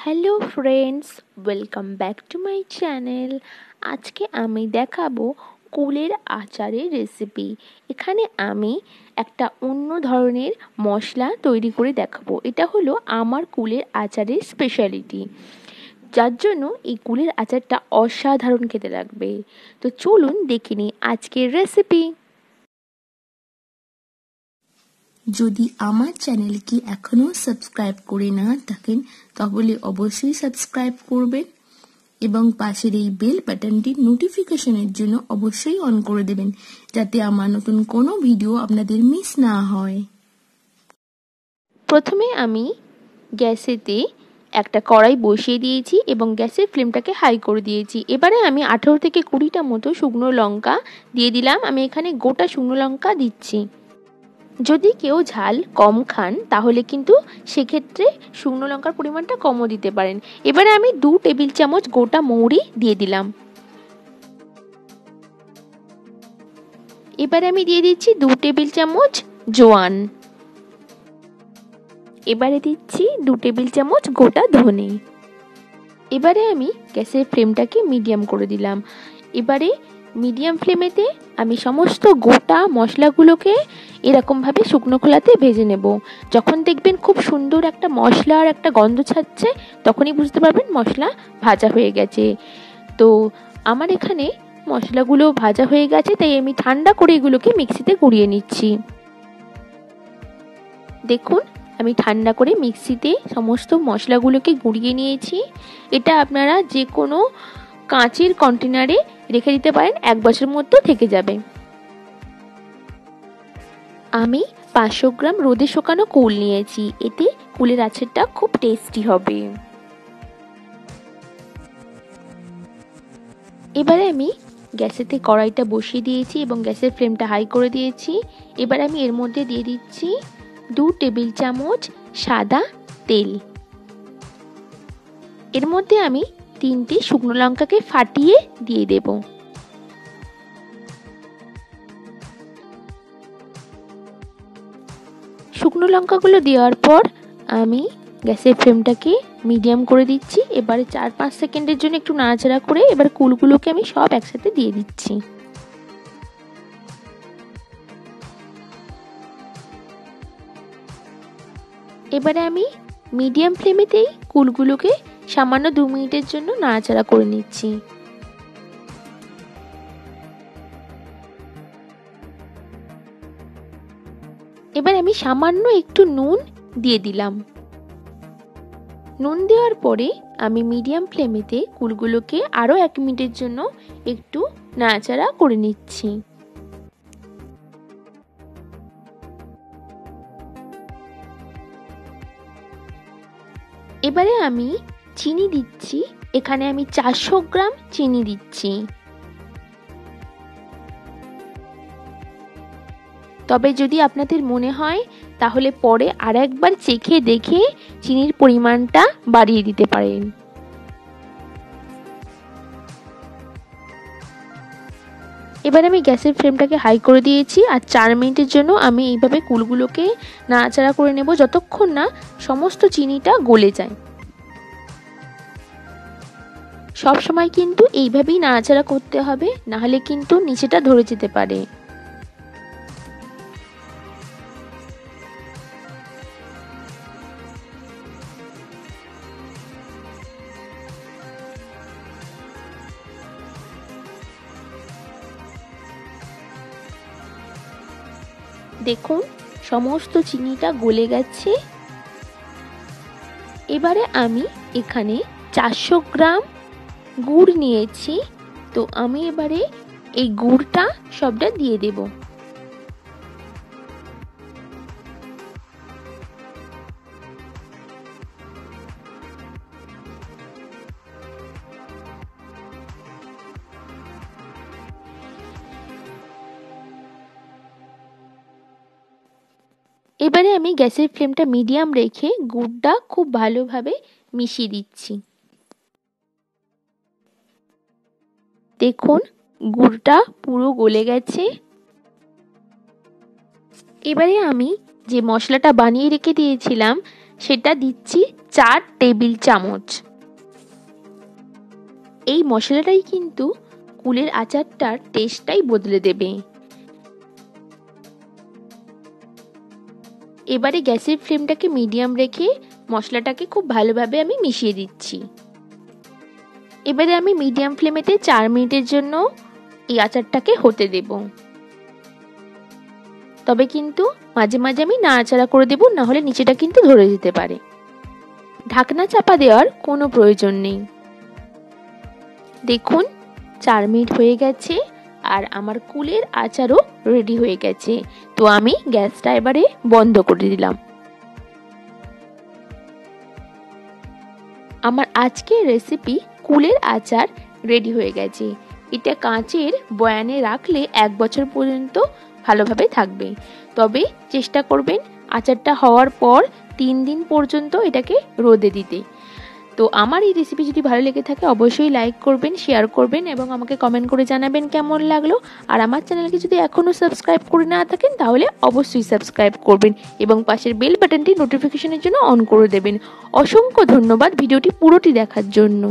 Hello friends, welcome back to my channel. আজকে আমি দেখাবো কুলের আচারের রেসিপি। এখানে আমি একটা অন্য ধরনের মশলা তৈরি করে দেখাবো। এটা হলো আমার কুলের আচারের স্পেশালিটি, যার জন্য এই কুলের আচারটা অসাধারণ খেতে লাগবে। তো চলুন দেখে নিই আজকের রেসিপি। যদি আমার চ্যানেলকে এখনো সাবস্ক্রাইব করে না থাকেন তাহলে অবশ্যই সাবস্ক্রাইব করবেন এবং পাশের এই বেল বাটনটি নোটিফিকেশনের জন্য অবশ্যই অন করে দেবেন, যাতে আমার নতুন কোনো ভিডিও আপনাদের মিস না হয়। প্রথমে আমি গ্যাসেতে একটা কড়াই বসিয়ে দিয়েছি এবং গ্যাসের ফ্লেমটাকে হাই করে দিয়েছি। এবারে আমি 18 থেকে 20টা মতো শুকনো লঙ্কা দিয়ে দিলাম। আমি এখানে গোটা শুকনো লঙ্কা দিচ্ছি। যদি কেউ ঝাল কম খান তাহলে কিন্তু সেক্ষেত্রে শুকনো লঙ্কার পরিমাণটা কমও দিতে পারেন। এবারে আমি 2 টেবিল চামচ গোটা মৌরি দিয়ে দিলাম। এবারে আমি দিয়ে দিচ্ছি 2 টেবিল চামচ জোয়ান। এবারে দিচ্ছি 2 টেবিল চামচ গোটা ধনে। এবারে আমি গ্যাসের ফ্লেমটাকে মিডিয়াম করে দিলাম। এবারে মিডিয়াম ফ্লেমেতে আমি সমস্ত গোটা মশলাগুলোকে এরকমভাবে শুকনো খোলাতে ভেজে নেব। যখন দেখবেন খুব সুন্দর একটা মশলা আর একটা গন্ধ ছাড়ছে, তখনই বুঝতে পারবেন মশলা ভাজা হয়ে গেছে। তো আমার এখানে মশলাগুলো ভাজা হয়ে গেছে, তাই আমি ঠান্ডা করে এগুলোকে মিক্সিতে গুঁড়িয়ে নিচ্ছি। দেখুন, আমি ঠান্ডা করে মিক্সিতে সমস্ত মশলাগুলোকে গুঁড়িয়ে নিয়েছি। এটা আপনারা যে কোনো কাঁচের কন্টেনারে রেখে দিতে পারেন, 1 বছরের মধ্যে থেকে যাবে। আমি 500 গ্রাম রোদে শুকানো কুল নিয়েছি। এতে কুলের আচারটা খুব টেস্টি হবে। এবারে আমি গ্যাসেতে কড়াইটা বসিয়ে দিয়েছি এবং গ্যাসের ফ্লেমটা হাই করে দিয়েছি। এবার আমি এর মধ্যে দিয়ে দিচ্ছি 2 টেবিল চামচ সাদা তেল। এর মধ্যে আমি 3টে শুকনো লঙ্কাকে ফাটিয়ে দিয়ে দেব। শুকনো লঙ্কাগুলো দেওয়ার পর আমি গ্যাসের ফ্লেমটাকে মিডিয়াম করে দিচ্ছি। এবারে 4-5 সেকেন্ডের জন্য একটু নাড়াচাড়া করে এবার কুলগুলোকে আমি সব একসাথে দিয়ে দিচ্ছি। এবারে আমি মিডিয়াম ফ্লেমেতেই কুলগুলোকে সামান্য 2 মিনিটের জন্য নাড়াচাড়া করে নিচ্ছি। এবার আমি সামান্য একটু নুন দিয়ে দিলাম। নুন দেওয়ার পরে আমি মিডিয়াম ফ্লেমেতে কুলগুলোকে আরও 1 মিনিটের জন্য একটু নাড়াচাড়া করে নিচ্ছি। এবারে আমি চিনি দিচ্ছি। এখানে আমি 400 গ্রাম চিনি দিচ্ছি। তবে যদি আপনাদের মনে হয় তাহলে পরে আরেকবার চেখে দেখে চিনির পরিমাণটা বাড়িয়ে দিতে পারেন। এবার আমি গ্যাসের ফ্লেমটাকে হাই করে দিয়েছি আর 4 মিনিটের জন্য আমি এইভাবে কুলগুলোকে নাড়াচাড়া করে নেব, যতক্ষণ না সমস্ত চিনিটা গলে যায়। সব সময় কিন্তু এইভাবেই নাড়াচাড়া করতে হবে, নাহলে কিন্তু নিচেটা ধরে যেতে পারে। দেখুন, সমস্ত চিনিটা গলে গেছে। এবারে আমি এখানে 400 গ্রাম গুড় নিয়েছি। তো আমি এবারে এই গুড়টা সবটা দিয়ে দেব। এবারে আমি গ্যাসের ফ্লেমটা মিডিয়াম রেখে গুড়টা খুব ভালোভাবে মিশিয়ে দিচ্ছি। দেখুন, গুড়টা পুরো গলে গেছে। এবারে আমি যে মশলাটা বানিয়ে রেখে দিয়েছিলাম সেটা দিচ্ছি 4 টেবিল চামচ। এই মশলাটাই কিন্তু কুলের আচারটার টেস্টটাই বদলে দেবে। এবারে গ্যাসের ফ্লেমটাকে মিডিয়াম রেখে মশলাটাকে খুব ভালোভাবে আমি মিশিয়ে দিচ্ছি। এবারে আমি মিডিয়াম ফ্লেমেতে 4 মিনিটের জন্য এই আচারটাকে হতে দেব। তবে কিন্তু মাঝে মাঝে আমি নাড়াচাড়া করে দেব, না হলে নিচেটা কিন্তু ধরে যেতে পারে। ঢাকনা চাপা দেওয়ার কোনো প্রয়োজন নেই। দেখুন 4 মিনিট হয়ে গেছে আর আমার কুলের আচারও রেডি হয়ে গেছে। তো আমি গ্যাসটা এবারে বন্ধ করে দিলাম। আমার আজকের রেসিপি কুলের আচার রেডি হয়ে গেছে। এটা কাঁচের বয়ানে রাখলে 1 বছর পর্যন্ত ভালোভাবে থাকবে। তবে চেষ্টা করবেন আচারটা হওয়ার পর 3 দিন পর্যন্ত এটাকে রোদে দিতে। তো আমার এই রেসিপি যদি ভালো লেগে থাকে অবশ্যই লাইক করবেন, শেয়ার করবেন এবং আমাকে কমেন্ট করে জানাবেন কেমন লাগলো। আর আমার চ্যানেলকে যদি এখনও সাবস্ক্রাইব করে না থাকেন তাহলে অবশ্যই সাবস্ক্রাইব করবেন এবং পাশের বেল বাটনটি নোটিফিকেশনের জন্য অন করে দেবেন। অসংখ্য ধন্যবাদ ভিডিওটি পুরোটি দেখার জন্য।